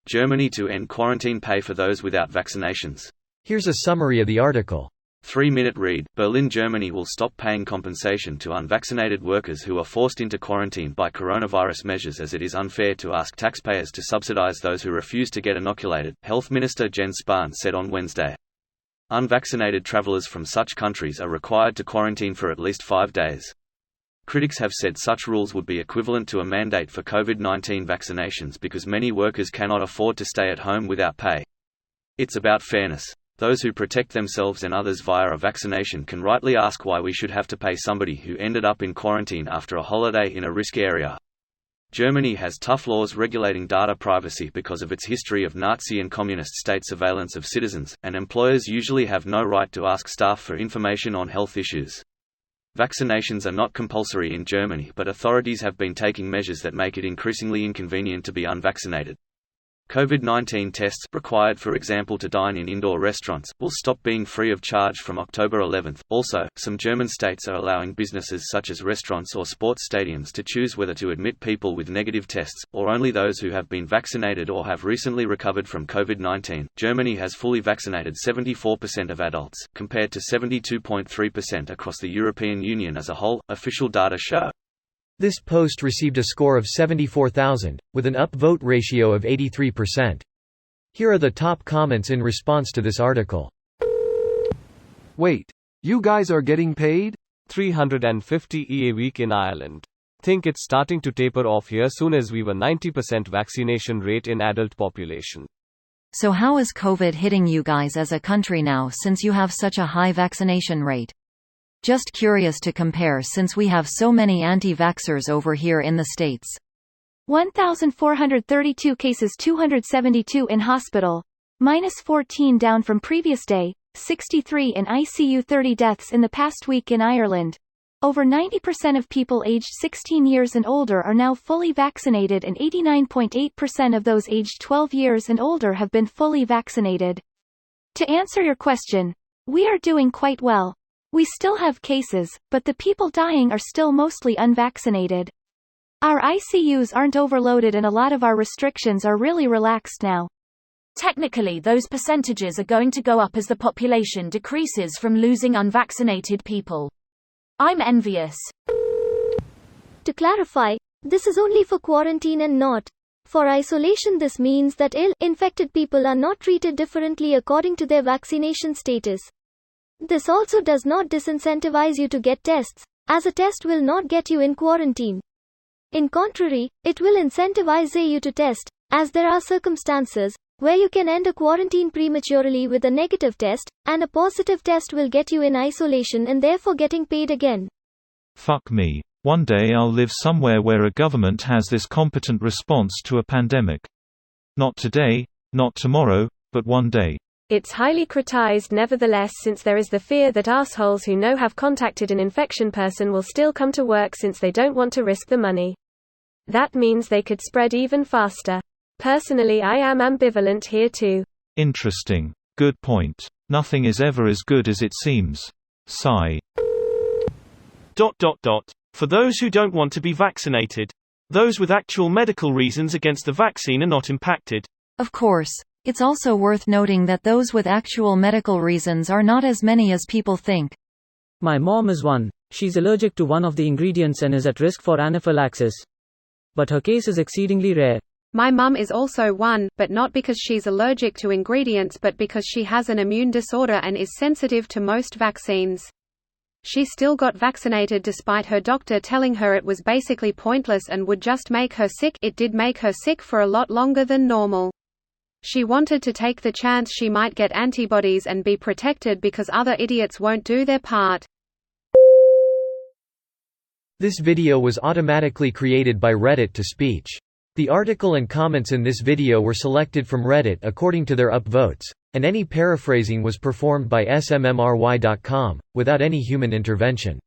Germany to end quarantine pay for those without vaccinations. Here's a summary of the article. 3-minute read. Berlin, Germany will stop paying compensation to unvaccinated workers who are forced into quarantine by coronavirus measures, as it is unfair to ask taxpayers to subsidize those who refuse to get inoculated, Health Minister Jens Spahn said on Wednesday. Unvaccinated travelers from such countries are required to quarantine for at least 5 days. Critics have said such rules would be equivalent to a mandate for COVID-19 vaccinations because many workers cannot afford to stay at home without pay. It's about fairness. Those who protect themselves and others via a vaccination can rightly ask why we should have to pay somebody who ended up in quarantine after a holiday in a risk area. Germany has tough laws regulating data privacy because of its history of Nazi and communist state surveillance of citizens, and employers usually have no right to ask staff for information on health issues. Vaccinations are not compulsory in Germany, but authorities have been taking measures that make it increasingly inconvenient to be unvaccinated. COVID-19 tests, required for example to dine in indoor restaurants, will stop being free of charge from October 11. Also, some German states are allowing businesses such as restaurants or sports stadiums to choose whether to admit people with negative tests, or only those who have been vaccinated or have recently recovered from COVID-19. Germany has fully vaccinated 74% of adults, compared to 72.3% across the European Union as a whole, official data show. This post received a score of 74,000, with an upvote ratio of 83%. Here are the top comments in response to this article. Wait, you guys are getting paid? 350 a week in Ireland. Think it's starting to taper off here soon, as we were 90% vaccination rate in adult population. So how is COVID hitting you guys as a country now, since you have such a high vaccination rate? Just curious to compare, since we have so many anti-vaxxers over here in the States. 1,432 cases, 272 in hospital. -14 down from previous day, 63 in ICU, 30 deaths in the past week in Ireland. Over 90% of people aged 16 years and older are now fully vaccinated, and 89.8% of those aged 12 years and older have been fully vaccinated. To answer your question, we are doing quite well. We still have cases, but the people dying are still mostly unvaccinated. Our ICUs aren't overloaded and a lot of our restrictions are really relaxed now. Technically, those percentages are going to go up as the population decreases from losing unvaccinated people. I'm envious. To clarify, this is only for quarantine and not for isolation. This means that ill-infected people are not treated differently according to their vaccination status. This also does not disincentivize you to get tests, as a test will not get you in quarantine. In contrary, it will incentivize you to test, as there are circumstances where you can end a quarantine prematurely with a negative test, and a positive test will get you in isolation and therefore getting paid again. Fuck me. One day I'll live somewhere where a government has this competent response to a pandemic. Not today, not tomorrow, but one day. It's highly criticized nevertheless, since there is the fear that assholes who know have contacted an infection person will still come to work since they don't want to risk the money. That means they could spread even faster. Personally, I am ambivalent here too. Interesting. Good point. Nothing is ever as good as it seems. Sigh. For those who don't want to be vaccinated. Those with actual medical reasons against the vaccine are not impacted. Of course. It's also worth noting that those with actual medical reasons are not as many as people think. My mom is one. She's allergic to one of the ingredients and is at risk for anaphylaxis. But her case is exceedingly rare. My mum is also one, but not because she's allergic to ingredients, but because she has an immune disorder and is sensitive to most vaccines. She still got vaccinated despite her doctor telling her it was basically pointless and would just make her sick. It did make her sick for a lot longer than normal. She wanted to take the chance she might get antibodies and be protected because other idiots won't do their part. This video was automatically created by Reddit to speech. The article and comments in this video were selected from Reddit according to their upvotes, and any paraphrasing was performed by smmry.com, without any human intervention.